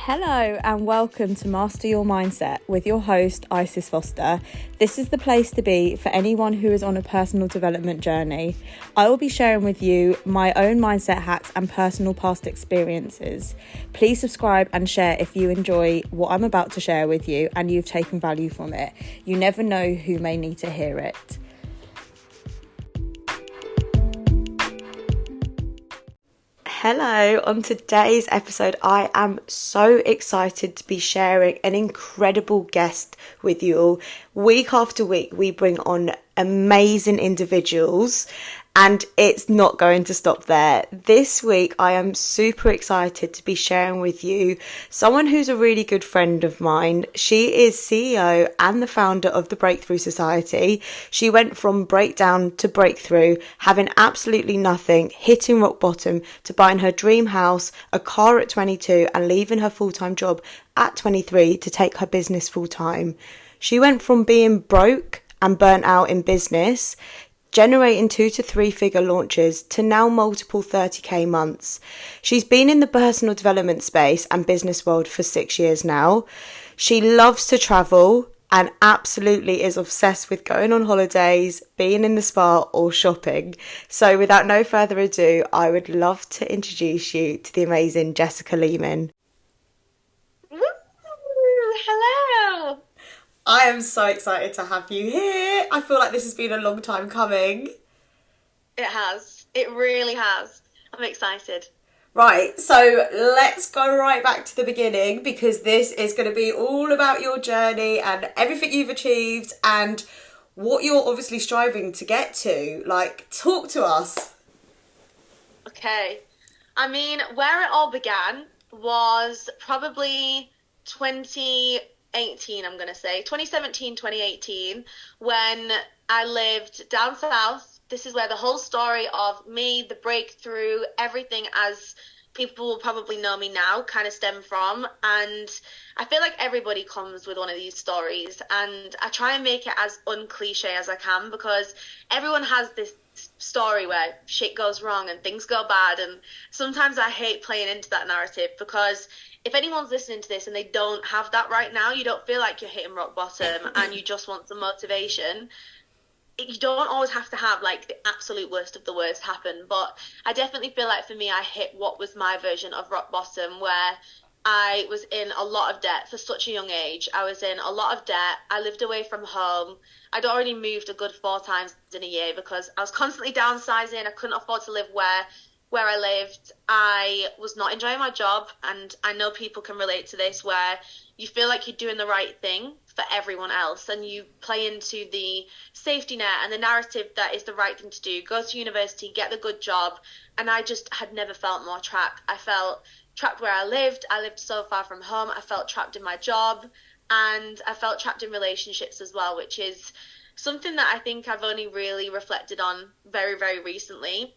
Hello and welcome to Master Your Mindset with your host, Isis Foster. This is the place to be for anyone who is on a personal development journey. I will be sharing with you my own mindset hacks and personal past experiences. Please subscribe and share if you enjoy what I'm about to share with you and you've taken value from it. You never know who may need to hear it. Hello, on today's episode, I am so excited to be sharing an incredible guest with you all. Week after week, we bring on amazing individuals and it's not going to stop there. This week, I am super excited to be sharing with you someone who's a really good friend of mine. She is CEO and the founder of the Breakthrough Society. She went from breakdown to breakthrough, having absolutely nothing, hitting rock bottom, to buying her dream house, a car at 22, and leaving her full-time job at 23 to take her business full-time. She went from being broke and burnt out in business, generating 2 to 3 figure launches, to now multiple 30k months. She's been in the personal development space and business world for 6 years now. She loves to travel and absolutely is obsessed with going on holidays, being in the spa or shopping. So without no further ado, I would love to introduce you to the amazing Jessica Leaming. Woo! Hello! I am so excited to have you here. I feel like this has been a long time coming. It has. It really has. I'm excited. Right, so let's go right back to the beginning because this is going to be all about your journey and everything you've achieved and what you're obviously striving to get to. Like, talk to us. Okay. I mean, where it all began was probably 2018, I'm going to say. 2017, 2018, when I lived down south. This is where the whole story of me, the breakthrough, everything as people will probably know me now kind of stem from. And I feel like everybody comes with one of these stories. And I try and make it as uncliche as I can because everyone has this story where shit goes wrong and things go bad. And sometimes I hate playing into that narrative because if anyone's listening to this and they don't have that right now, you don't feel like you're hitting rock bottom and you just want some motivation. You don't always have to have like the absolute worst of the worst happen, but I definitely feel like for me I hit what was my version of rock bottom, where I was in a lot of debt for such a young age. I was in a lot of debt. I lived away from home. I'd already moved a good 4 times in a year because I was constantly downsizing. I couldn't afford to live where I lived. I was not enjoying my job, and I know people can relate to this, where you feel like you're doing the right thing for everyone else and you play into the safety net and the narrative that is the right thing to do. Go to university, get the good job. And I just had never felt more trapped. I felt trapped where I lived. I lived so far from home. I felt trapped in my job and I felt trapped in relationships as well, which is something that I think I've only really reflected on very, very recently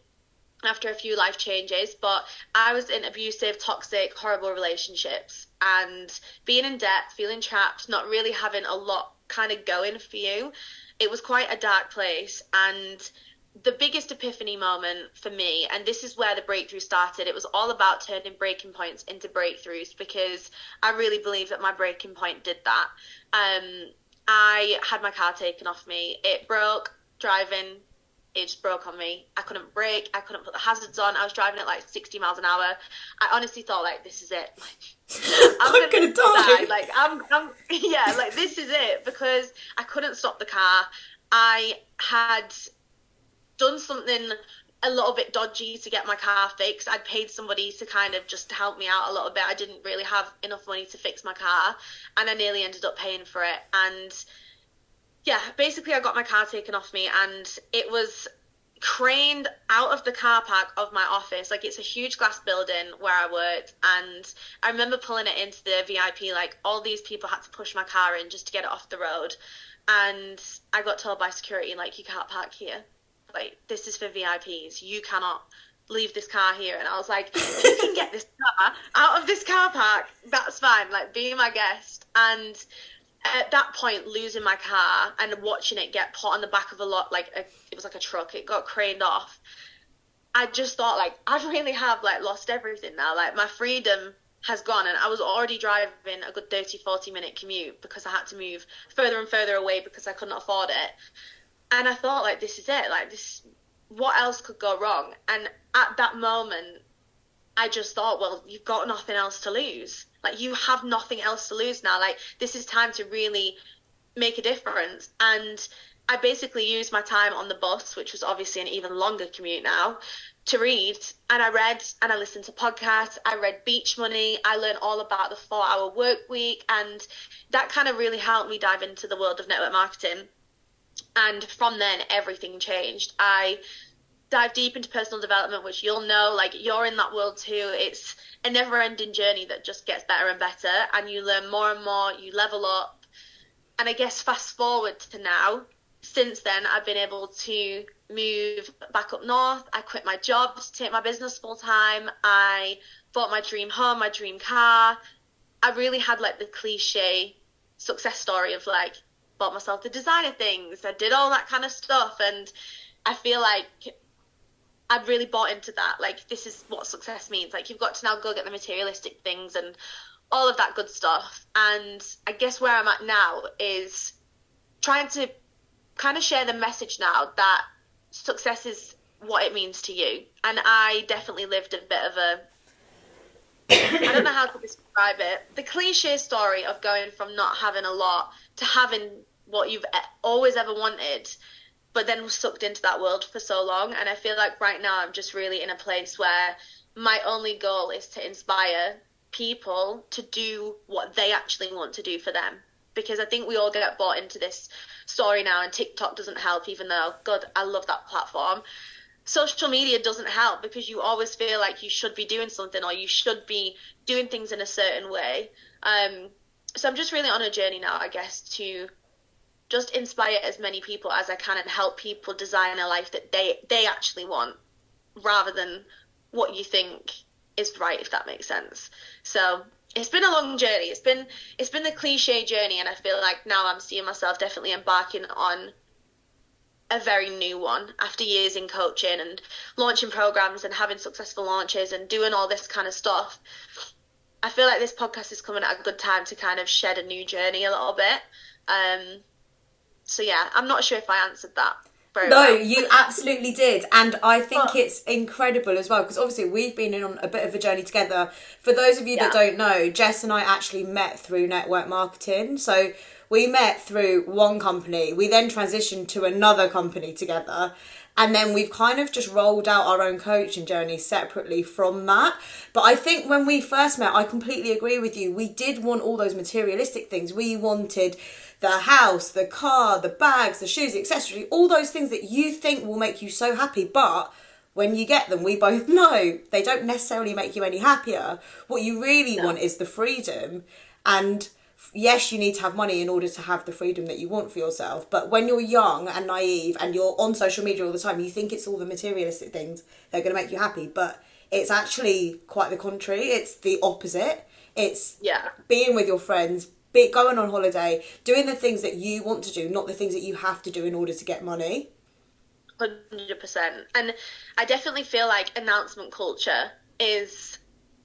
after a few life changes. But I was in abusive, toxic, horrible relationships, and being in debt, feeling trapped, not really having a lot kind of going for you. It was quite a dark place. And the biggest epiphany moment for me, and this is where the breakthrough started, it was all about turning breaking points into breakthroughs, because I really believe that my breaking point did that. I had my car taken off me. It broke driving. It just broke on me. I couldn't brake. I couldn't put the hazards on. I was driving at like 60 miles an hour. I honestly thought, like, this is it. I'm gonna die. Like, yeah, like, this is it, because I couldn't stop the car. I had done something a little bit dodgy to get my car fixed. I'd paid somebody to kind of just help me out a little bit. I didn't really have enough money to fix my car, and I nearly ended up paying for it. And yeah, basically I got my car taken off me, and it was craned out of the car park of my office. Like, it's a huge glass building where I worked, and I remember pulling it into the VIP. Like, all these people had to push my car in just to get it off the road, and I got told by security, like, you can't park here. Like, this is for VIPs. You cannot leave this car here. And I was like, if you can get this car out of this car park, that's fine. Like, be my guest. And at that point, losing my car and watching it get put on the back of it was like a truck, it got craned off. I just thought, like, I really have, like, lost everything now. Like, my freedom has gone, and I was already driving a good 30-40 minute commute because I had to move further and further away because I couldn't afford it. And I thought, like, this is it, like, this, what else could go wrong? And at that moment, I just thought, well, you've got nothing else to lose. Like, you have nothing else to lose now. Like, this is time to really make a difference. And I basically used my time on the bus, which was obviously an even longer commute now, to read. And I read and I listened to podcasts. I read Beach Money. I learned all about the 4-hour work week. And that kind of really helped me dive into the world of network marketing. And from then, everything changed. I dive deep into personal development, which you'll know, like, you're in that world too. It's a never-ending journey that just gets better and better, and you learn more and more, you level up. And I guess fast forward to now, since then, I've been able to move back up north. I quit my job to take my business full-time. I bought my dream home, my dream car. I really had, like, the cliche success story of, like, bought myself the designer things. I did all that kind of stuff, and I feel like I've really bought into that. Like, this is what success means. Like, you've got to now go get the materialistic things and all of that good stuff. And I guess where I'm at now is trying to kind of share the message now that success is what it means to you. And I definitely lived a bit of a, I don't know how to describe it, the cliche story of going from not having a lot to having what you've always ever wanted, but then was sucked into that world for so long. And I feel like right now I'm just really in a place where my only goal is to inspire people to do what they actually want to do for them. Because I think we all get bought into this story now, and TikTok doesn't help, even though, God, I love that platform. Social media doesn't help because you always feel like you should be doing something, or you should be doing things in a certain way. So I'm just really on a journey now, I guess, to just inspire as many people as I can and help people design a life that they actually want, rather than what you think is right, if that makes sense. So it's been a long journey. It's been the cliche journey, and I feel like now I'm seeing myself definitely embarking on a very new one after years in coaching and launching programs and having successful launches and doing all this kind of stuff. I feel like this podcast is coming at a good time to kind of shed a new journey a little bit. So yeah, I'm not sure if I answered that very well. No, you absolutely did. And I think it's incredible as well, because obviously we've been on a bit of a journey together. For those of you that don't know, Jess and I actually met through network marketing. So we met through one company. We then transitioned to another company together. And then we've kind of just rolled out our own coaching journey separately from that. But I think when we first met, I completely agree with you. We did want all those materialistic things. We wanted the house, the car, the bags, the shoes, the accessories, all those things that you think will make you so happy. But when you get them, we both know they don't necessarily make you any happier. What you really want is the freedom. And yes, you need to have money in order to have the freedom that you want for yourself. But when you're young and naive and you're on social media all the time, you think it's all the materialistic things that are going to make you happy. But it's actually quite the contrary. It's the opposite. It's being with your friends, going on holiday, doing the things that you want to do, not the things that you have to do in order to get money. 100%. And I definitely feel like announcement culture is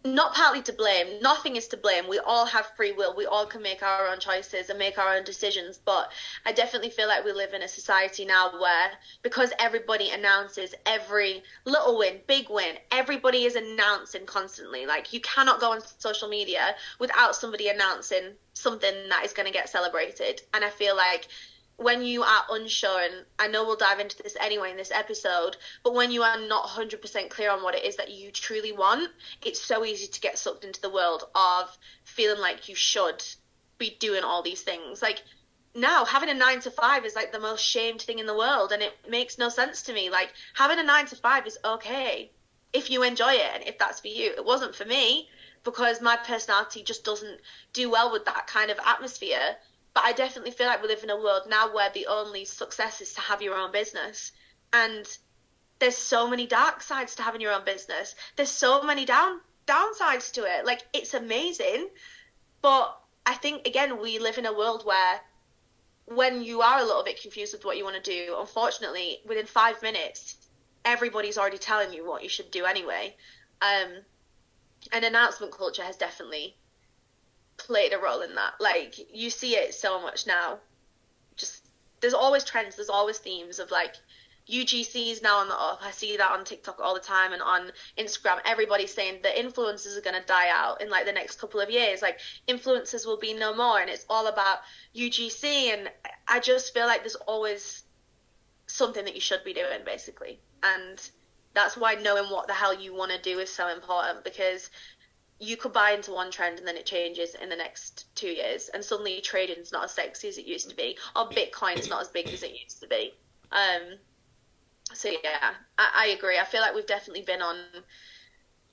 not partly to blame. Nothing is to blame. We all have free will. We all can make our own choices and make our own decisions. But I definitely feel like we live in a society now where, because everybody announces every little win, big win, everybody is announcing constantly. Like, you cannot go on social media without somebody announcing something that is going to get celebrated. And I feel like when you are unsure, and I know we'll dive into this anyway in this episode, but when you are not 100% clear on what it is that you truly want, it's so easy to get sucked into the world of feeling like you should be doing all these things. Like, now having a 9 to 5 is like the most shamed thing in the world, and it makes no sense to me. Like, having a 9 to 5 is okay if you enjoy it and if that's for you. It wasn't for me because my personality just doesn't do well with that kind of atmosphere. But I definitely feel like we live in a world now where the only success is to have your own business. And there's so many dark sides to having your own business. There's so many downsides to it. Like, it's amazing. But I think, again, we live in a world where when you are a little bit confused with what you want to do, unfortunately, within 5 minutes, everybody's already telling you what you should do anyway. And announcement culture has definitely played a role in that. Like, you see it so much now. Just, there's always trends, there's always themes of like UGC is now on the up. I see that on TikTok all the time and on Instagram. Everybody's saying the influencers are going to die out in like the next couple of years. Like, influencers will be no more, and it's all about UGC. And I just feel like there's always something that you should be doing, basically. And that's why knowing what the hell you want to do is so important, because you could buy into one trend and then it changes in the next 2 years, and suddenly trading's not as sexy as it used to be, or Bitcoin's not as big as it used to be. So yeah, I agree. I feel like we've definitely been on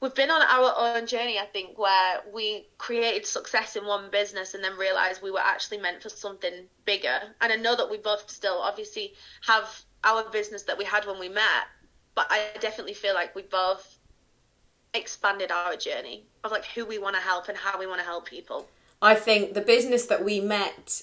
our own journey, I think, where we created success in one business and then realized we were actually meant for something bigger. And I know that we both still obviously have our business that we had when we met, but I definitely feel like we both expanded our journey of like who we want to help and how we want to help people. I think the business that we met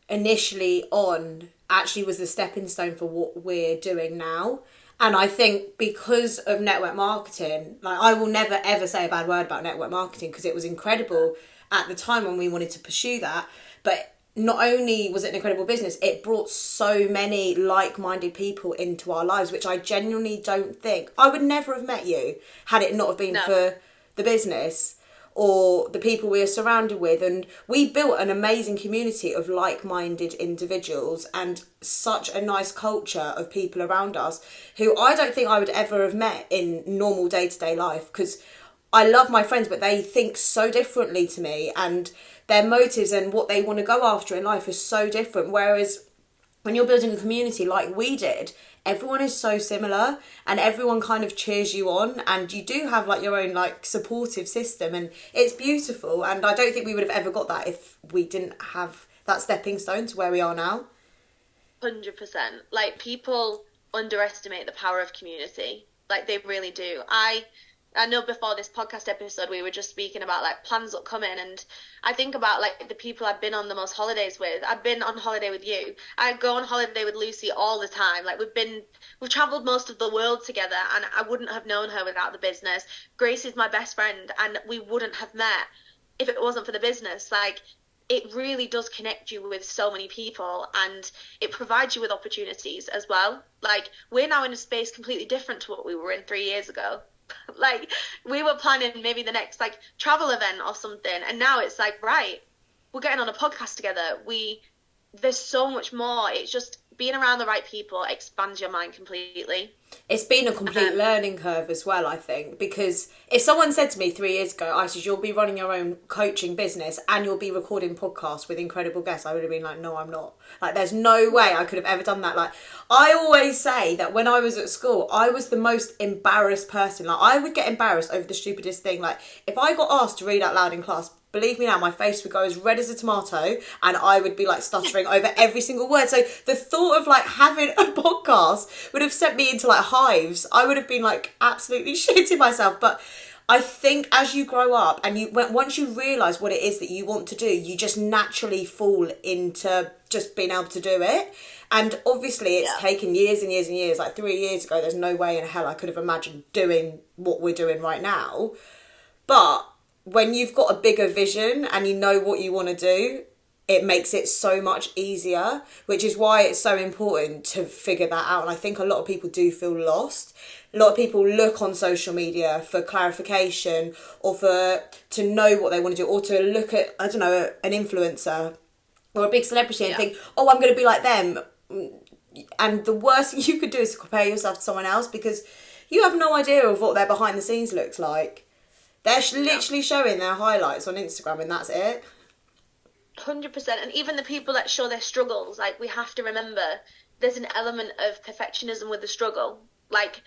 initially on actually was the stepping stone for what we're doing now. And I think because of network marketing, like, I will never ever say a bad word about network marketing, because it was incredible at the time when we wanted to pursue that. But not only was it an incredible business, it brought so many like-minded people into our lives, which I genuinely don't think, I would never have met you had it not have been for the business or the people we are surrounded with. And we built an amazing community of like-minded individuals and such a nice culture of people around us who I don't think I would ever have met in normal day-to-day life, because I love my friends, but they think so differently to me, and their motives and what they want to go after in life is so different. Whereas when you're building a community like we did, everyone is so similar and everyone kind of cheers you on, and you do have like your own like supportive system, and it's beautiful. And I don't think we would have ever got that if we didn't have that stepping stone to where we are now. 100%. Like, people underestimate the power of community. Like, they really do. I know before this podcast episode we were just speaking about like plans upcoming, and I think about like the people I've been on the most holidays with. I've been on holiday with you. I go on holiday with Lucy all the time. Like, we've travelled most of the world together, and I wouldn't have known her without the business. Grace is my best friend, and we wouldn't have met if it wasn't for the business. Like, it really does connect you with so many people, and it provides you with opportunities as well. Like, we're now in a space completely different to what we were in 3 years ago. Like, we were planning maybe the next like travel event or something, and now it's like, right, we're getting on a podcast together. There's so much more. It's just being around the right people expands your mind completely. It's been a complete learning curve as well, I think, because if someone said to me 3 years ago, Isis, you'll be running your own coaching business and you'll be recording podcasts with incredible guests, I would have been like, no, I'm not. Like, there's no way I could have ever done that. Like, I always say that when I was at school, I was the most embarrassed person. Like, I would get embarrassed over the stupidest thing. Like, if I got asked to read out loud in class, believe me now, my face would go as red as a tomato and I would be like stuttering over every single word. So the thought of like having a podcast would have sent me into like hives. I would have been like absolutely shitting myself. But I think as you grow up and once you realise what it is that you want to do, you just naturally fall into just being able to do it. And obviously it's taken years and years and years. Like 3 years ago, there's no way in hell I could have imagined doing what we're doing right now. But when you've got a bigger vision and you know what you want to do, it makes it so much easier, which is why it's so important to figure that out. And I think a lot of people do feel lost. A lot of people look on social media for clarification or to know what they want to do, or to look at, I don't know, an influencer or a big celebrity and think, oh, I'm going to be like them. And the worst thing you could do is to compare yourself to someone else, because you have no idea of what their behind the scenes looks like. They're literally showing their highlights on Instagram and that's it. 100%. And even the people that show their struggles, like, we have to remember there's an element of perfectionism with the struggle. Like,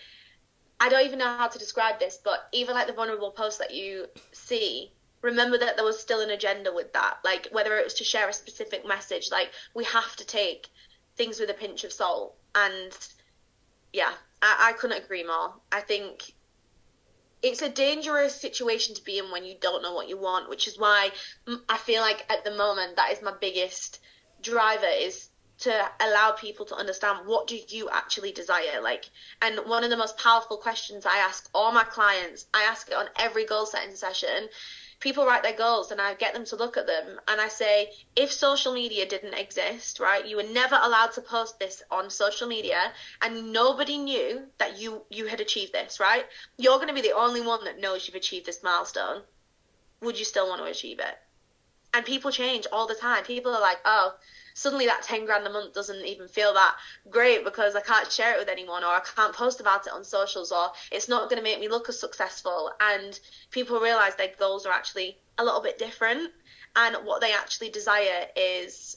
I don't even know how to describe this, but even like the vulnerable posts that you see, remember that there was still an agenda with that. Like, whether it was to share a specific message, like, we have to take things with a pinch of salt. And yeah, I couldn't agree more. I think it's a dangerous situation to be in when you don't know what you want, which is why I feel like at the moment that is my biggest driver, is to allow people to understand, what do you actually desire? Like, and one of the most powerful questions I ask all my clients, I ask it on every goal setting session. People write their goals and I get them to look at them and I say, if social media didn't exist, right, you were never allowed to post this on social media and nobody knew that you had achieved this, right? You're going to be the only one that knows you've achieved this milestone. Would you still want to achieve it? And people change all the time. People are like, oh, suddenly that 10 grand a month doesn't even feel that great because I can't share it with anyone, or I can't post about it on socials, or it's not going to make me look as successful. And people realize their goals are actually a little bit different, and what they actually desire is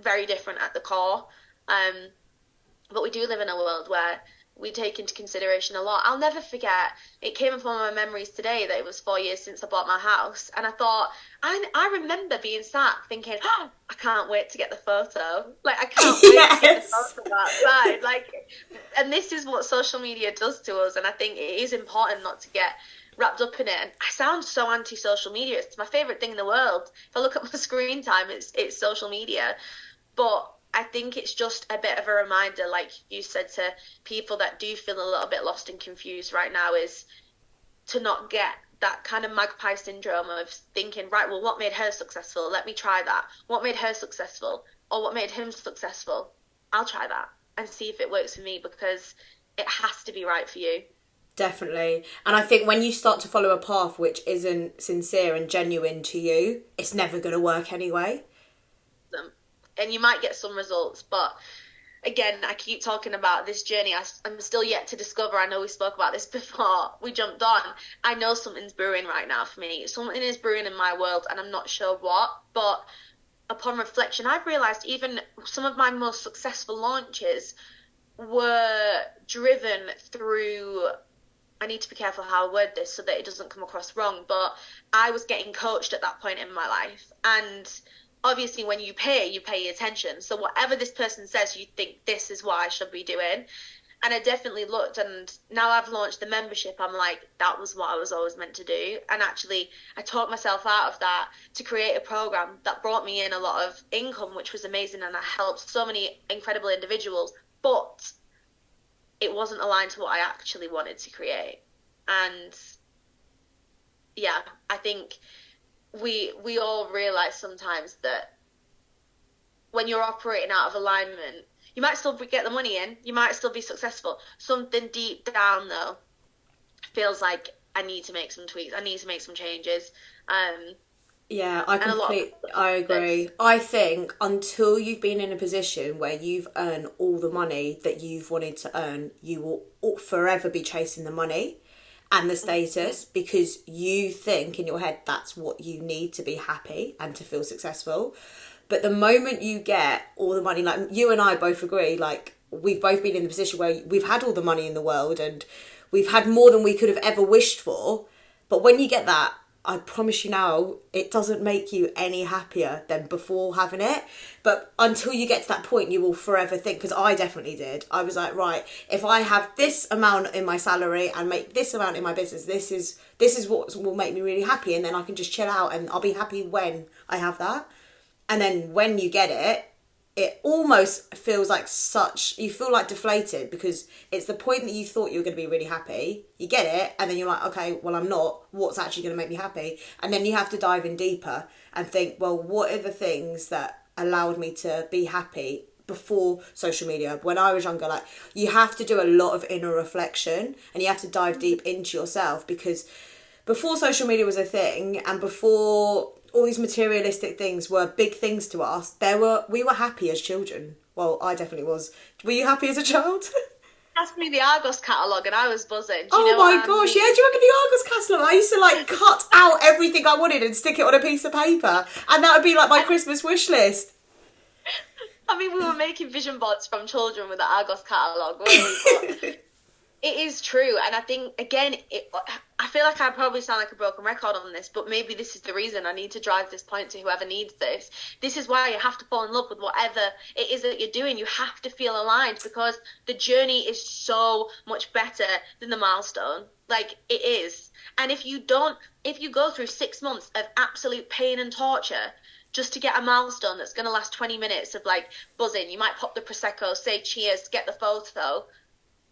very different at the core. But we do live in a world where we take into consideration a lot. I'll never forget, it came up on my memories today that it was 4 years since I bought my house, and I thought, I remember being sat thinking, oh, I can't wait to get the photo. Like, I can't wait to get the photo outside. Like, and this is what social media does to us, and I think it is important not to get wrapped up in it. And I sound so anti-social media. It's my favourite thing in the world. If I look at my screen time, it's social media. But I think it's just a bit of a reminder, like you said, to people that do feel a little bit lost and confused right now, is to not get that kind of magpie syndrome of thinking, right, well, what made her successful? Let me try that. What made her successful? Or what made him successful? I'll try that and see if it works for me, because it has to be right for you. Definitely. And I think when you start to follow a path which isn't sincere and genuine to you, it's never going to work anyway. And you might get some results, but again, I keep talking about this journey. I'm still yet to discover. I know we spoke about this before we jumped on. I know something's brewing right now for me. Something is brewing in my world, and I'm not sure what. But upon reflection, I've realised even some of my most successful launches were driven through, I need to be careful how I word this so that it doesn't come across wrong, but I was getting coached at that point in my life. And obviously when you pay attention. So whatever this person says, you think this is what I should be doing. And I definitely looked, and now I've launched the membership, I'm like, that was what I was always meant to do. And actually I talked myself out of that to create a program that brought me in a lot of income, which was amazing, and I helped so many incredible individuals, but it wasn't aligned to what I actually wanted to create. And yeah, I think we all realize sometimes that when you're operating out of alignment, you might still get the money in, you might still be successful. Something deep down though feels like I need to make some tweaks, I need to make some changes. Yeah, I agree. I think until you've been in a position where you've earned all the money that you've wanted to earn, you will forever be chasing the money and the status, because you think in your head that's what you need to be happy and to feel successful. But the moment you get all the money, like you and I both agree, like we've both been in the position where we've had all the money in the world and we've had more than we could have ever wished for. But when you get that, I promise you now, it doesn't make you any happier than before having it. But until you get to that point, you will forever think, because I definitely did. I was like, right, if I have this amount in my salary and make this amount in my business, this is what will make me really happy, and then I can just chill out and I'll be happy when I have that. And then when you get it, it almost feels like you feel like deflated, because it's the point that you thought you were going to be really happy. You get it, and then you're like, okay, well, I'm not. What's actually going to make me happy? And then you have to dive in deeper and think, well, what are the things that allowed me to be happy before social media, when I was younger? Like, you have to do a lot of inner reflection and you have to dive deep into yourself, because before social media was a thing and before all these materialistic things were big things to us, we were happy as children. Well, I definitely was. Were you happy as a child? Asked me the Argos catalogue and I was buzzing. Oh my gosh, yeah, do you remember the Argos catalogue? I used to like cut out everything I wanted and stick it on a piece of paper, and that would be like my Christmas wish list. I mean, we were making vision boards from children with the Argos catalogue, weren't we? It is true, and I think, again, I feel like I probably sound like a broken record on this, but maybe this is the reason I need to drive this point to whoever needs this. This is why you have to fall in love with whatever it is that you're doing. You have to feel aligned, because the journey is so much better than the milestone. Like, it is. And if you go through 6 months of absolute pain and torture, just to get a milestone that's going to last 20 minutes of like buzzing. You might pop the Prosecco, say cheers, get the photo.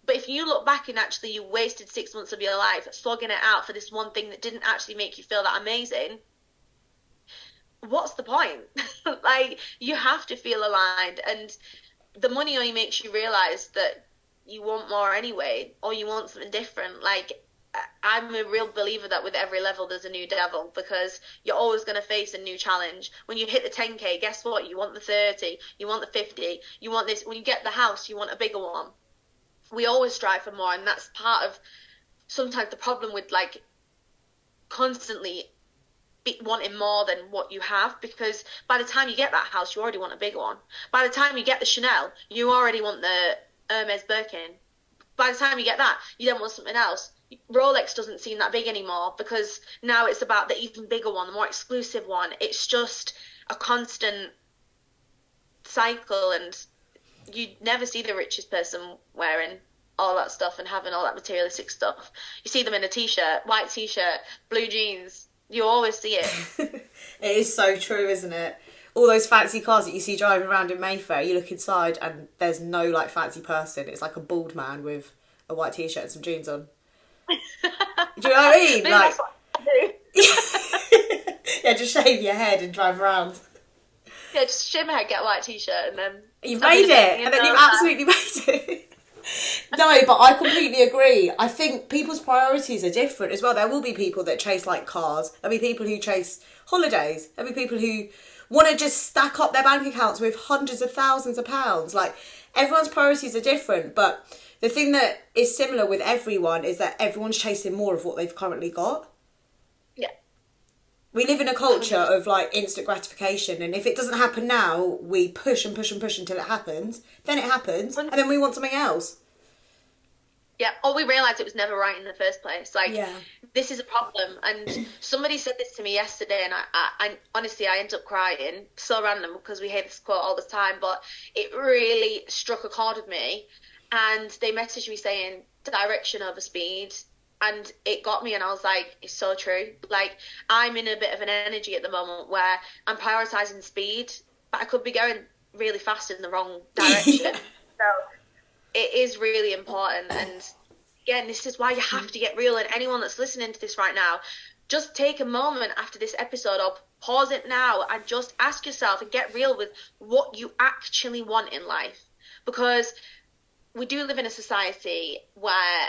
But if you look back and actually you wasted 6 months of your life slogging it out for this one thing that didn't actually make you feel that amazing, what's the point? Like, you have to feel aligned, and the money only makes you realize that you want more anyway, or you want something different. Like, I'm a real believer that with every level there's a new devil, because you're always going to face a new challenge. When you hit the 10k, guess what? You want the 30, you want the 50, you want this. When you get the house, you want a bigger one. We always strive for more, and that's part of sometimes the problem with like constantly wanting more than what you have, because by the time you get that house, you already want a bigger one. By the time you get the Chanel, you already want the Hermes Birkin. By the time you get that, you then want something else. Rolex doesn't seem that big anymore, because now it's about the even bigger one, the more exclusive one. It's just a constant cycle, and you never see the richest person wearing all that stuff and having all that materialistic stuff. You see them in a t-shirt, white t-shirt, blue jeans. You always see it. It is so true, isn't it? All those fancy cars that you see driving around in Mayfair, you look inside and there's no like fancy person. It's like a bald man with a white t-shirt and some jeans on. Do you know what I mean? Maybe like, that's what I do. yeah, just shave your head and drive around. Yeah, just shave my head, get a white t-shirt, and then you've made it, and then you've absolutely made it. No, but I completely agree. I think people's priorities are different as well. There will be people that chase like cars. There'll be people who chase holidays. There'll be people who want to just stack up their bank accounts with hundreds of thousands of pounds. Like, everyone's priorities are different, but the thing that is similar with everyone is that everyone's chasing more of what they've currently got. Yeah. We live in a culture of like instant gratification, and if it doesn't happen now, we push and push and push until it happens. Then it happens, and then we want something else. Yeah, or we realise it was never right in the first place. Like, yeah. This is a problem. And somebody said this to me yesterday, and I honestly, I ended up crying. So random, because we hear this quote all the time, but it really struck a chord with me. And they messaged me saying, direction over speed. And it got me, and I was like, it's so true. Like, I'm in a bit of an energy at the moment where I'm prioritising speed, but I could be going really fast in the wrong direction. So it is really important. And again, this is why you have to get real. And anyone that's listening to this right now, just take a moment after this episode, or pause it now, and just ask yourself and get real with what you actually want in life. Because we do live in a society where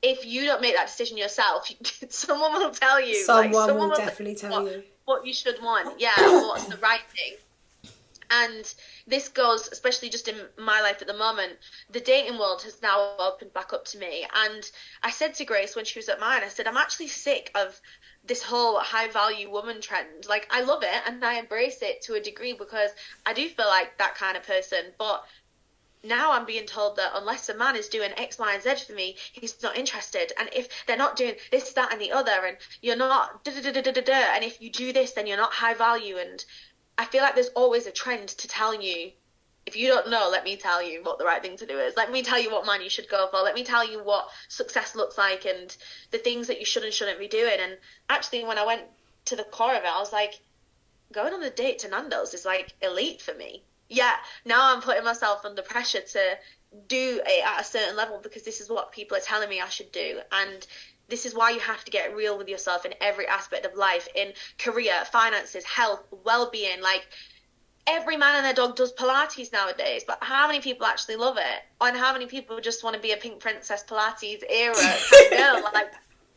if you don't make that decision yourself, someone will tell you. Someone will definitely tell you what you should want. Yeah, and what's the right thing. And this goes, especially just in my life at the moment, the dating world has now opened back up to me. And I said to Grace when she was at mine, I said, I'm actually sick of this whole high value woman trend. Like, I love it and I embrace it to a degree, because I do feel like that kind of person. But now I'm being told that unless a man is doing X, Y, and Z for me, he's not interested. And if they're not doing this, that, and the other, and you're not da-da-da-da-da-da, and if you do this, then you're not high value. And I feel like there's always a trend to tell you, if you don't know, let me tell you what the right thing to do is. Let me tell you what man you should go for. Let me tell you what success looks like and the things that you should and shouldn't be doing. And actually, when I went to the core of it, I was like, going on a date to Nando's is like elite for me. Yeah, now I'm putting myself under pressure to do it at a certain level, because this is what people are telling me I should do. And this is why you have to get real with yourself in every aspect of life, in career, finances, health, well-being. Like, every man and their dog does Pilates nowadays, but how many people actually love it? And how many people just want to be a pink princess Pilates era kind of girl? Like,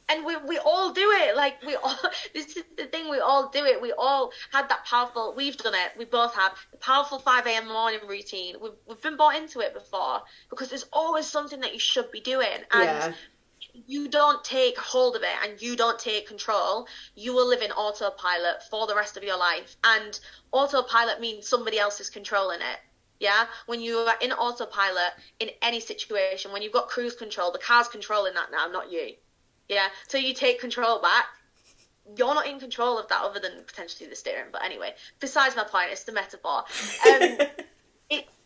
and we all do it. Like, we all, this is the thing, we all do it. We all had that powerful, we've done it, we both have, the powerful 5 a.m. morning routine. We've been bought into it before, because there's always something that you should be doing. And you don't take hold of it and you don't take control, you will live in autopilot for the rest of your life. And autopilot means somebody else is controlling it. Yeah, when you are in autopilot in any situation, when you've got cruise control, the car's controlling that now, not you. Yeah, so you take control back. You're not in control of that, other than potentially the steering. But anyway, besides my point, it's the metaphor.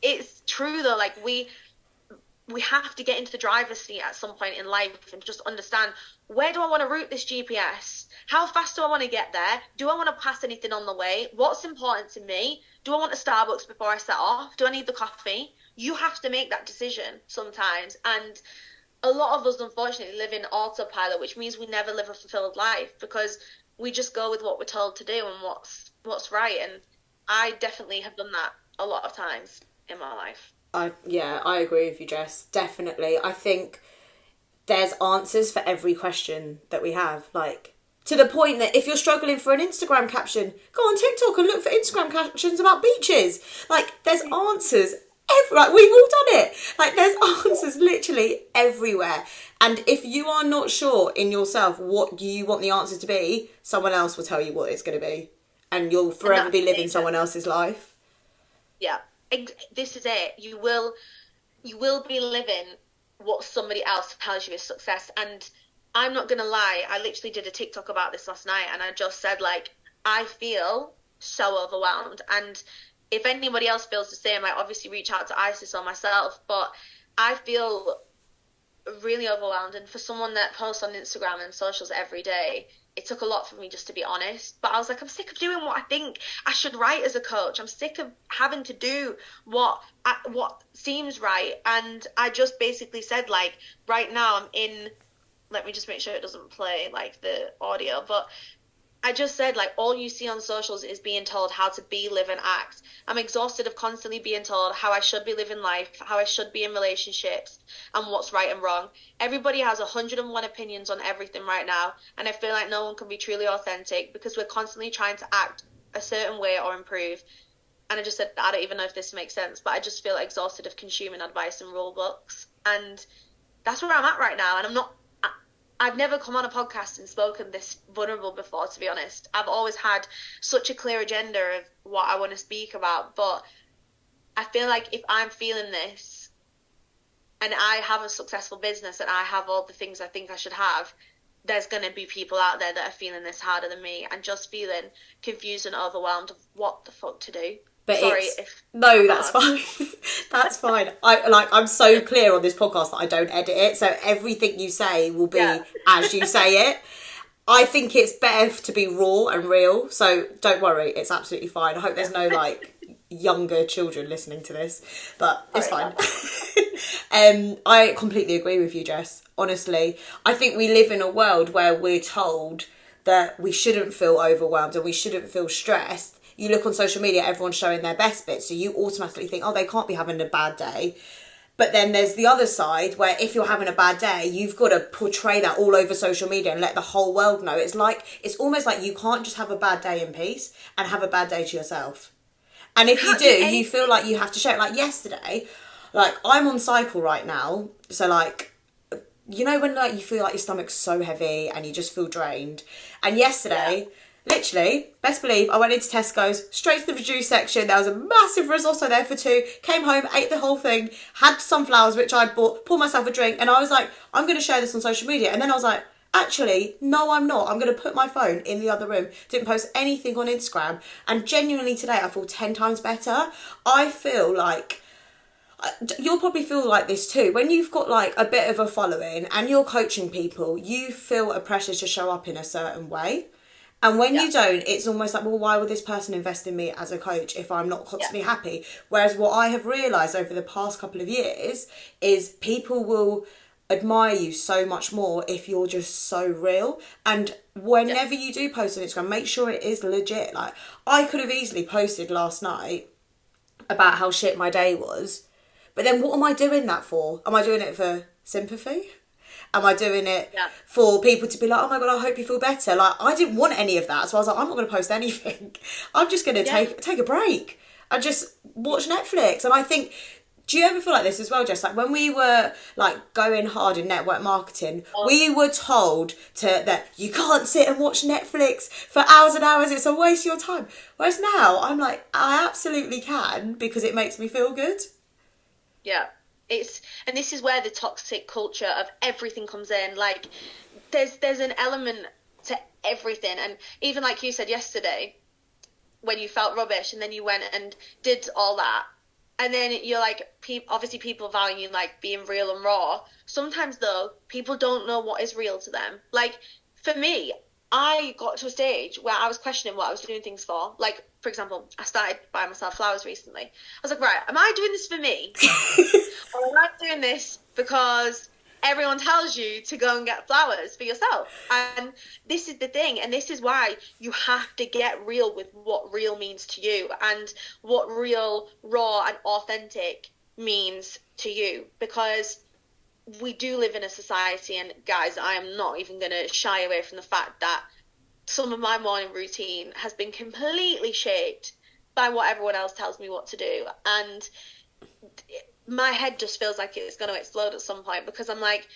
It's true though. Like, we have to get into the driver's seat at some point in life and just understand, where do I want to route this GPS? How fast do I want to get there? Do I want to pass anything on the way? What's important to me? Do I want a Starbucks before I set off? Do I need the coffee? You have to make that decision sometimes. And a lot of us, unfortunately, live in autopilot, which means we never live a fulfilled life because we just go with what we're told to do and what's right. And I definitely have done that a lot of times in my life. I agree with you, Jess. Definitely. I think there's answers for every question that we have. Like, to the point that if you're struggling for an Instagram caption, go on TikTok and look for Instagram captions about beaches. Like, there's answers like, we've all done it. Like, there's answers literally everywhere. And if you are not sure in yourself what you want the answer to be, someone else will tell you what it's going to be. And you'll forever be living someone else's life. Yeah. This is it. You will be living what somebody else tells you is success. And I'm not gonna lie, I literally did a TikTok about this last night, and I just said, like, I feel so overwhelmed, and if anybody else feels the same, like, obviously reach out to Isis or myself, but I feel really overwhelmed. And for someone that posts on Instagram and socials every day, it took a lot for me just to be honest. But I was like, I'm sick of doing what I think I should write as a coach. I'm sick of having to do what seems right. And I just basically said, like, right now I'm in, let me just make sure it doesn't play, like, the audio, but I just said, like, all you see on socials is being told how to be, live, and act. I'm exhausted of constantly being told how I should be living life, how I should be in relationships, and what's right and wrong. Everybody has 101 opinions on everything right now, and I feel like no one can be truly authentic because we're constantly trying to act a certain way or improve. And I just said, I don't even know if this makes sense, but I just feel exhausted of consuming advice and rule books. And that's where I'm at right now, and I've never come on a podcast and spoken this vulnerable before, to be honest. I've always had such a clear agenda of what I want to speak about, but I feel like if I'm feeling this and I have a successful business and I have all the things I think I should have, there's going to be people out there that are feeling this harder than me and just feeling confused and overwhelmed of what the fuck to do. But no, that's fine. That's fine. I'm so clear on this podcast that I don't edit it, so everything you say will be as you say it. I think it's better to be raw and real, so don't worry, it's absolutely fine. I hope there's no younger children listening to this, but it's fine. I completely agree with you, Jess. Honestly, I think we live in a world where we're told that we shouldn't feel overwhelmed and we shouldn't feel stressed. You look on social media, everyone's showing their best bits, so you automatically think, oh, they can't be having a bad day. But then there's the other side where if you're having a bad day, you've got to portray that all over social media and let the whole world know. It's almost like you can't just have a bad day in peace and have a bad day to yourself. And if you do, you feel like you have to share it. Like yesterday, like, I'm on cycle right now, so like, you know when like you feel like your stomach's so heavy and you just feel drained. And yesterday, literally, best believe, I went into Tesco's, straight to the reduced section. There was a massive risotto there for two. Came home, ate the whole thing, had sunflowers, which I'd bought, poured myself a drink, and I was like, I'm going to share this on social media. And then I was like, actually, no, I'm not. I'm going to put my phone in the other room. Didn't post anything on Instagram. And genuinely today, I feel 10 times better. I feel like, you'll probably feel like this too. When you've got like a bit of a following and you're coaching people, you feel a pressure to show up in a certain way. And when you don't, it's almost like, well, why would this person invest in me as a coach if I'm not constantly happy? Whereas what I have realised over the past couple of years is people will admire you so much more if you're just so real. And whenever you do post on Instagram, make sure it is legit. Like, I could have easily posted last night about how shit my day was, but then what am I doing that for? Am I doing it for sympathy? Am I doing it for people to be like, oh my God, I hope you feel better? Like, I didn't want any of that. So I was like, I'm not going to post anything. I'm just going to take a break and just watch Netflix. And I think, do you ever feel like this as well, Jess? Like, when we were like going hard in network marketing, we were told that you can't sit and watch Netflix for hours and hours. It's a waste of your time. Whereas now I'm like, I absolutely can, because it makes me feel good. Yeah. And this is where the toxic culture of everything comes in. Like, there's an element to everything. And even like you said yesterday, when you felt rubbish and then you went and did all that, And then you're like, obviously people value like being real and raw. Sometimes though, people don't know what is real to them. Like for me, I got to a stage where I was questioning what I was doing things for. Like, for example, I started buying myself flowers recently. I was like, right, am I doing this for me? Or am I doing this because everyone tells you to go and get flowers for yourself? And this is the thing, and this is why you have to get real with what real means to you and what real, raw, and authentic means to you. Because we do live in a society, and guys, I am not even going to shy away from the fact that some of my morning routine has been completely shaped by what everyone else tells me what to do. And my head just feels like it's going to explode at some point, because I'm like,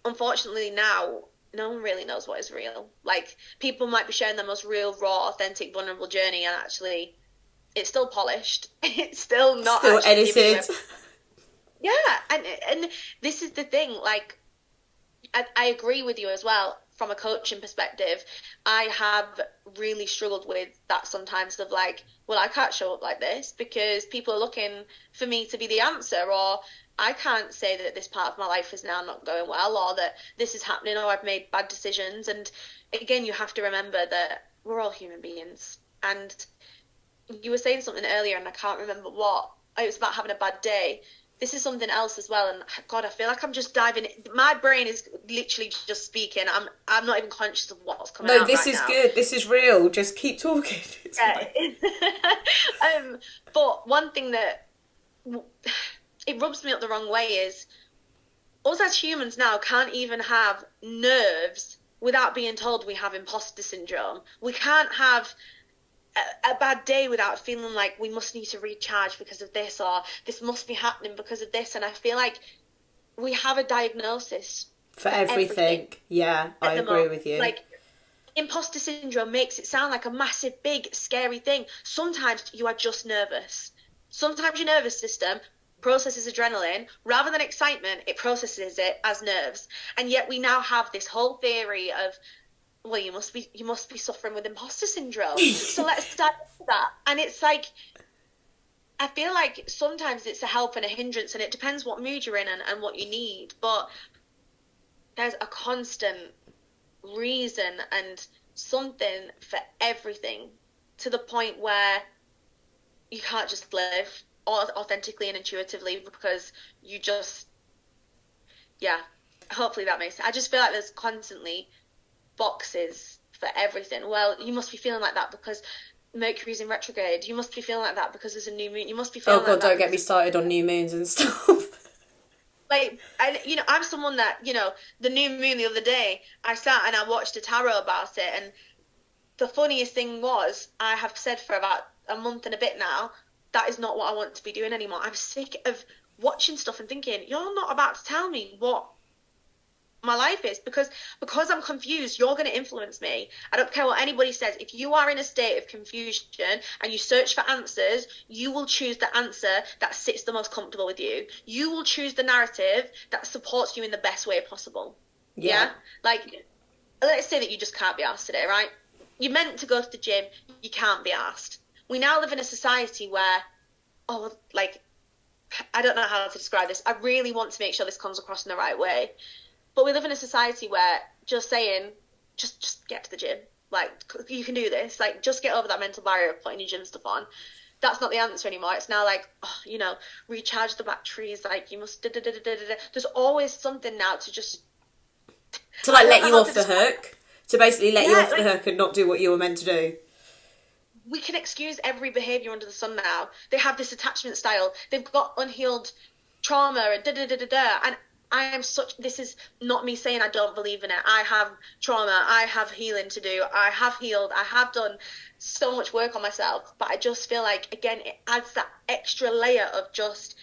unfortunately now, no one really knows what is real. Like, people might be sharing their most real, raw, authentic, vulnerable journey, and actually it's still polished. It's still not still actually edited. Yeah, and this is the thing, like, I agree with you as well. From a coaching perspective, I have really struggled with that sometimes, of like, well, I can't show up like this because people are looking for me to be the answer, or I can't say that this part of my life is now not going well, or that this is happening, or I've made bad decisions. And again, you have to remember that we're all human beings. And you were saying something earlier, and I can't remember what. It was about having a bad day. This is something else as well, and God, I feel like I'm just diving in. My brain is literally just speaking. I'm not even conscious of what's coming out right now. No, this is good. This is real. Just keep talking. Yeah. But one thing that it rubs me up the wrong way is us as humans now can't even have nerves without being told we have imposter syndrome. We can't have a bad day without feeling like we must need to recharge because of this, or this must be happening because of this. And I feel like we have a diagnosis for everything. Yeah, I agree with you. Like, imposter syndrome makes it sound like a massive, big, scary thing. Sometimes you are just nervous. Sometimes your nervous system processes adrenaline rather than excitement. It processes it as nerves. And yet we now have this whole theory of, well, you must be suffering with imposter syndrome. So let's dive into that. And it's like, I feel like sometimes it's a help and a hindrance, and it depends what mood you're in and what you need. But there's a constant reason and something for everything, to the point where you can't just live authentically and intuitively, because you just, yeah, hopefully that makes sense. I just feel like there's constantly boxes for everything. Well, you must be feeling like that because Mercury's in retrograde. You must be feeling like that because there's a new moon. You must be feeling like that. Oh God, don't get me started on new moons and stuff. Like, and I'm someone that, the new moon the other day, I sat and I watched a tarot about it, and the funniest thing was, I have said for about a month and a bit now, that is not what I want to be doing anymore. I'm sick of watching stuff and thinking, you're not about to tell me what my life is, because I'm confused, you're going to influence me. I don't care what anybody says. If you are in a state of confusion and you search for answers, you will choose the answer that sits the most comfortable with you. You will choose the narrative that supports you in the best way possible. Yeah? Like, let's say that you just can't be asked today, right? You're meant to go to the gym, you can't be asked. We now live in a society where, I don't know how to describe this. I really want to make sure this comes across in the right way. But we live in a society where just saying, just get to the gym. Like, you can do this. Like, just get over that mental barrier of putting your gym stuff on. That's not the answer anymore. It's now like, recharge the batteries. Like, you must da-da-da-da-da-da. There's always something now to just... To, like, let you off the hook. To basically let you off the hook and not do what you were meant to do. We can excuse every behaviour under the sun now. They have this attachment style. They've got unhealed trauma and da-da-da-da-da. And this is not me saying I don't believe in it. I have trauma, I have healing to do, I have healed, I have done so much work on myself, but I just feel like, again, it adds that extra layer of just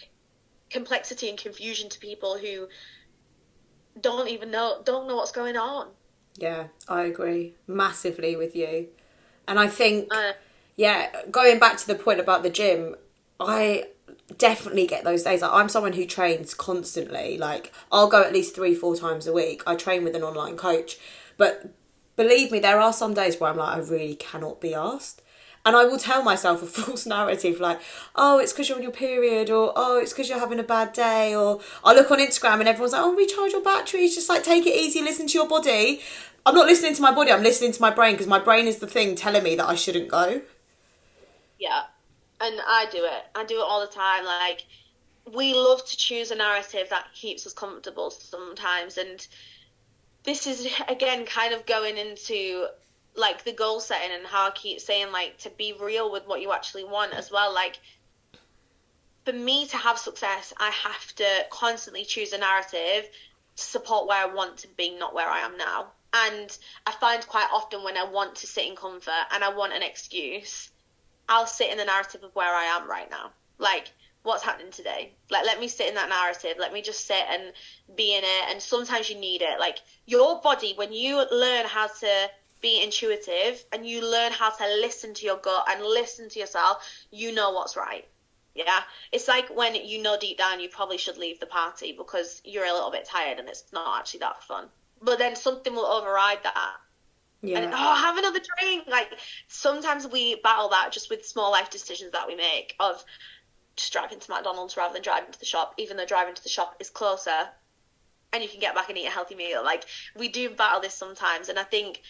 complexity and confusion to people who don't know what's going on. Yeah, I agree massively with you. And I think, going back to the point about the gym, I definitely get those days. Like, I'm someone who trains constantly. Like, I'll go at least 3-4 times a week. I train with an online coach. But believe me, there are some days where I'm like, I really cannot be asked. And I will tell myself a false narrative like, oh, it's because you're on your period, or oh, it's because you're having a bad day, or I look on Instagram and everyone's like, oh, recharge your batteries, just like take it easy, listen to your body. I'm not listening to my body, I'm listening to my brain, because my brain is the thing telling me that I shouldn't go. Yeah. And I do it. I do it all the time. Like, we love to choose a narrative that keeps us comfortable sometimes. And this is, again, kind of going into like the goal setting and how I keep saying, like, to be real with what you actually want as well. Like, for me to have success, I have to constantly choose a narrative to support where I want to be, not where I am now. And I find quite often when I want to sit in comfort and I want an excuse, I'll sit in the narrative of where I am right now. Like, what's happening today? Like, let me sit in that narrative. Let me just sit and be in it. And sometimes you need it. Like, your body, when you learn how to be intuitive and you learn how to listen to your gut and listen to yourself, you know what's right. Yeah. It's like when you know deep down you probably should leave the party because you're a little bit tired and it's not actually that fun. But then something will override that. Yeah. And have another drink. Like, sometimes we battle that just with small life decisions that we make of just driving to McDonald's rather than driving to the shop, even though driving to the shop is closer and you can get back and eat a healthy meal. Like, we do battle this sometimes, and I think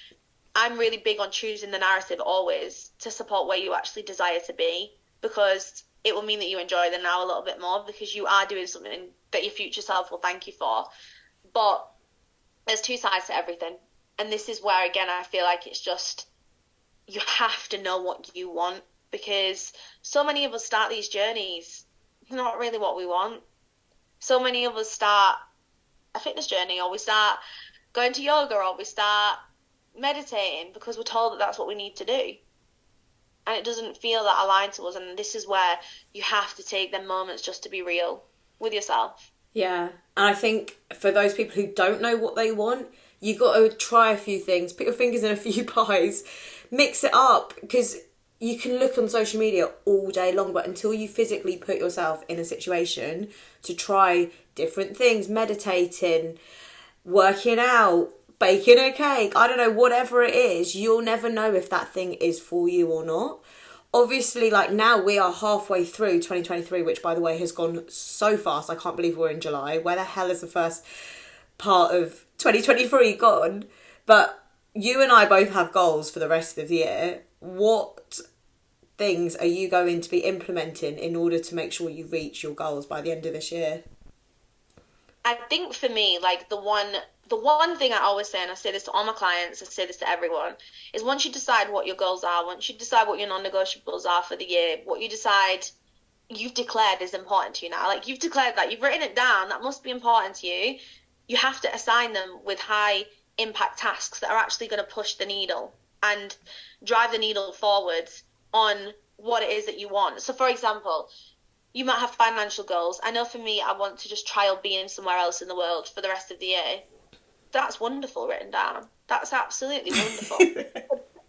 I'm really big on choosing the narrative always to support where you actually desire to be, because it will mean that you enjoy the now a little bit more because you are doing something that your future self will thank you for. But there's two sides to everything. And this is where, again, I feel like it's just, you have to know what you want, because so many of us start these journeys not really what we want. So many of us start a fitness journey, or we start going to yoga, or we start meditating because we're told that that's what we need to do. And it doesn't feel that aligned to us. And this is where you have to take them moments just to be real with yourself. Yeah. And I think for those people who don't know what they want, you got to try a few things, put your fingers in a few pies, mix it up, because you can look on social media all day long, but until you physically put yourself in a situation to try different things, meditating, working out, baking a cake, I don't know, whatever it is, you'll never know if that thing is for you or not. Obviously, like, now we are halfway through 2023, which, by the way, has gone so fast. I can't believe we're in July. Where the hell is the first part of 2023 gone? But you and I both have goals for the rest of the year. What things are you going to be implementing in order to make sure you reach your goals by the end of this year? I think for me, like, the one thing I always say, and I say this to all my clients, I say this to everyone, is once you decide what your goals are, once you decide what your non-negotiables are for the year, what you decide you've declared is important to you now, like, you've declared that, you've written it down, that must be important to you, you have to assign them with high impact tasks that are actually going to push the needle and drive the needle forwards on what it is that you want. So, for example, you might have financial goals. I know for me, I want to just trial being somewhere else in the world for the rest of the year. That's wonderful written down. That's absolutely wonderful.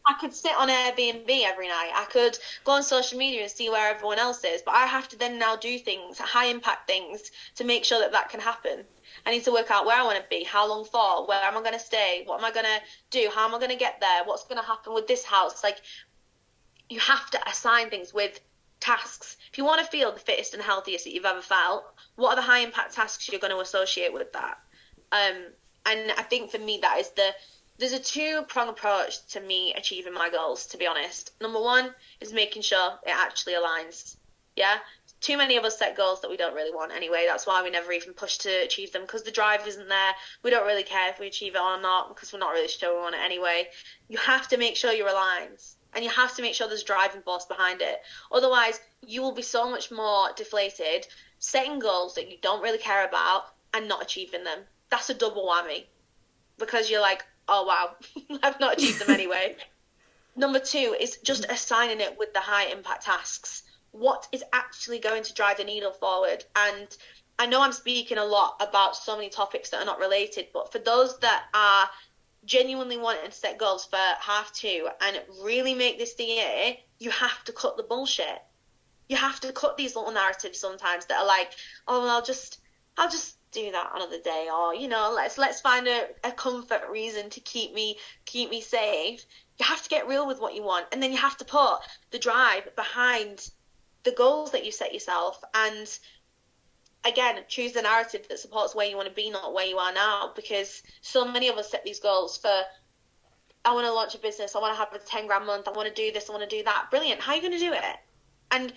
I could sit on Airbnb every night. I could go on social media and see where everyone else is. But I have to then now do things, high impact things, to make sure that that can happen. I need to work out where I want to be, how long for, where am I going to stay, what am I going to do, how am I going to get there, what's going to happen with this house. Like, you have to assign things with tasks. If you want to feel the fittest and healthiest that you've ever felt, what are the high impact tasks you're going to associate with that? And I think for me, that is there's a two-prong approach to me achieving my goals, to be honest. Number one is making sure it actually aligns. Yeah? Too many of us set goals that we don't really want anyway. That's why we never even push to achieve them, because the drive isn't there. We don't really care if we achieve it or not, because we're not really sure we want it anyway. You have to make sure you're aligned. And you have to make sure there's driving force behind it. Otherwise, you will be so much more deflated setting goals that you don't really care about and not achieving them. That's a double whammy, because you're like, oh, wow, I've not achieved them anyway. Number two is just assigning it with the high impact tasks. What is actually going to drive the needle forward? And I know I'm speaking a lot about so many topics that are not related, but for those that are genuinely wanting to set goals for half two and really make this the year, you have to cut the bullshit. You have to cut these little narratives sometimes that are like, oh, well, I'll just do that another day, or let's find a comfort reason to keep me safe. You have to get real with what you want, and then you have to put the drive behind the goals that you set yourself, and again, choose the narrative that supports where you want to be, not where you are now. Because so many of us set these goals for, I want to launch a business, I want to have a 10 grand month, I want to do this, I want to do that. Brilliant. How are you going to do it? And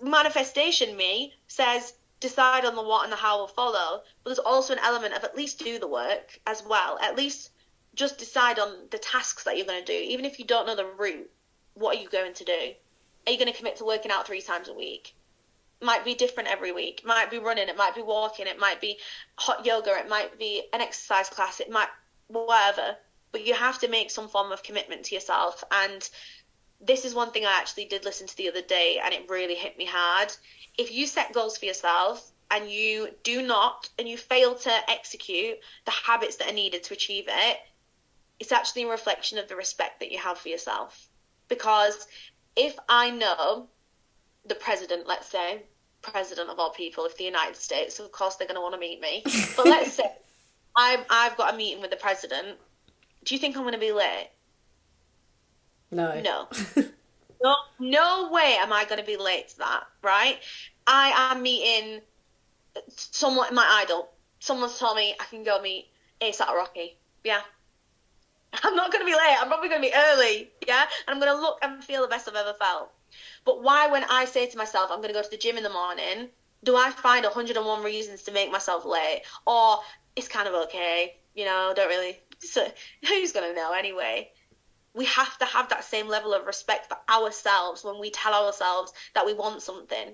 manifestation me says decide on the what and the how will follow, but there's also an element of at least do the work as well. At least just decide on the tasks that you're going to do. Even if you don't know the route, what are you going to do? Are you going to commit to working out 3 times a week? Might be different every week. It might be running, it might be walking, it might be hot yoga, it might be an exercise class, it might whatever. But you have to make some form of commitment to yourself. And this is one thing I actually did listen to the other day, and it really hit me hard. If you set goals for yourself and you do not, and you fail to execute the habits that are needed to achieve it, it's actually a reflection of the respect that you have for yourself. Because if I know the president, let's say, president of all people, of the United States, of course they're going to want to meet me. But let's say I've got a meeting with the president. Do you think I'm going to be late? No. No way am I going to be late to that, right? I am meeting someone, my idol. Someone's told me I can go meet A$AP Rocky. Yeah. I'm not going to be late. I'm probably going to be early. Yeah. And I'm going to look and feel the best I've ever felt. But why, when I say to myself, I'm going to go to the gym in the morning, do I find 101 reasons to make myself late? Or it's kind of okay, don't really, so who's going to know anyway? We have to have that same level of respect for ourselves when we tell ourselves that we want something,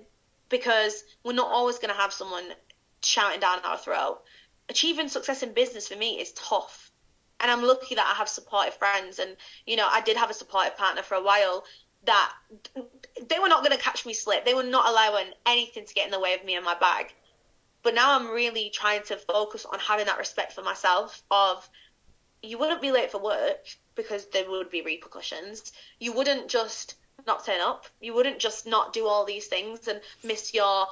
because we're not always going to have someone shouting down our throat. Achieving success in business for me is tough. And I'm lucky that I have supportive friends. And, I did have a supportive partner for a while that they were not going to catch me slip. They were not allowing anything to get in the way of me and my bag. But now I'm really trying to focus on having that respect for myself of, you wouldn't be late for work because there would be repercussions. You wouldn't just not turn up. You wouldn't just not do all these things and miss your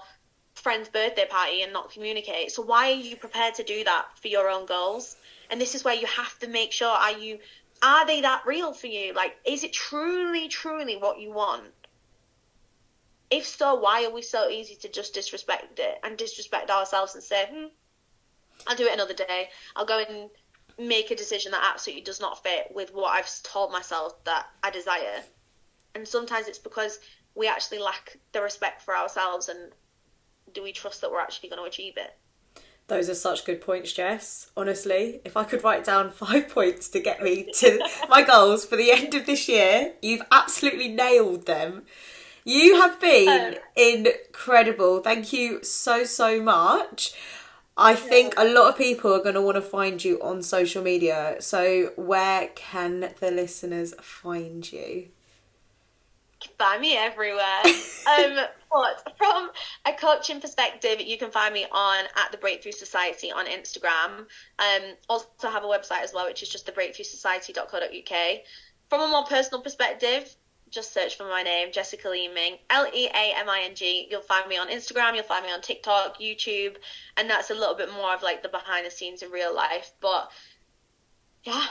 friend's birthday party and not communicate. So why are you prepared to do that for your own goals? And this is where you have to make sure, are they that real for you? Like, is it truly, truly what you want? If so, why are we so easy to just disrespect it and disrespect ourselves and say, I'll do it another day. I'll go and make a decision that absolutely does not fit with what I've told myself that I desire. And sometimes it's because we actually lack the respect for ourselves, and do we trust that we're actually going to achieve it? Those are such good points, Jess. Honestly, if I could write down 5 points to get me to my goals for the end of this year, you've absolutely nailed them. You have been incredible. Thank you so, so much. I think a lot of people are going to want to find you on social media. So where can the listeners find you? Find me everywhere. But from a coaching perspective, you can find me on at the Breakthrough Society on Instagram. Also have a website as well, which is just thebreakthroughsociety.co.uk. From a more personal perspective, just search for my name, Jessica Leaming, Leaming. You'll find me on Instagram, you'll find me on TikTok, YouTube, and that's a little bit more of like the behind the scenes in real life. But yeah.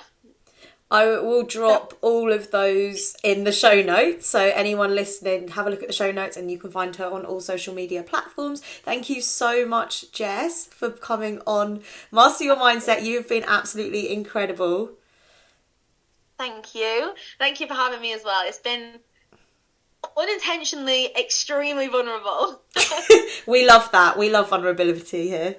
I will drop all of those in the show notes. So anyone listening, have a look at the show notes and you can find her on all social media platforms. Thank you so much, Jess, for coming on Master Your Mindset. You've been absolutely incredible. Thank you. Thank you for having me as well. It's been unintentionally extremely vulnerable. We love that. We love vulnerability here.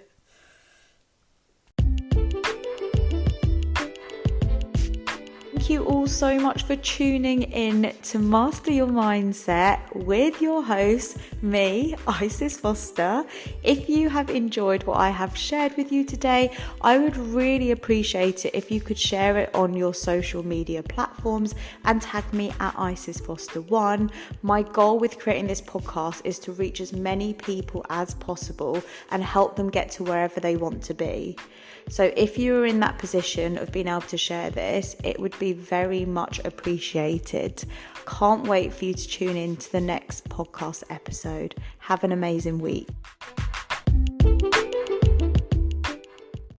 Thank you all so much for tuning in to Master Your Mindset with your host, me, Isis Foster. If you have enjoyed what I have shared with you today, I would really appreciate it if you could share it on your social media platforms and tag me at Isis Foster 1. My goal with creating this podcast is to reach as many people as possible and help them get to wherever they want to be. So if you're in that position of being able to share this, it would be very much appreciated. Can't wait for you to tune in to the next podcast episode. Have an amazing week.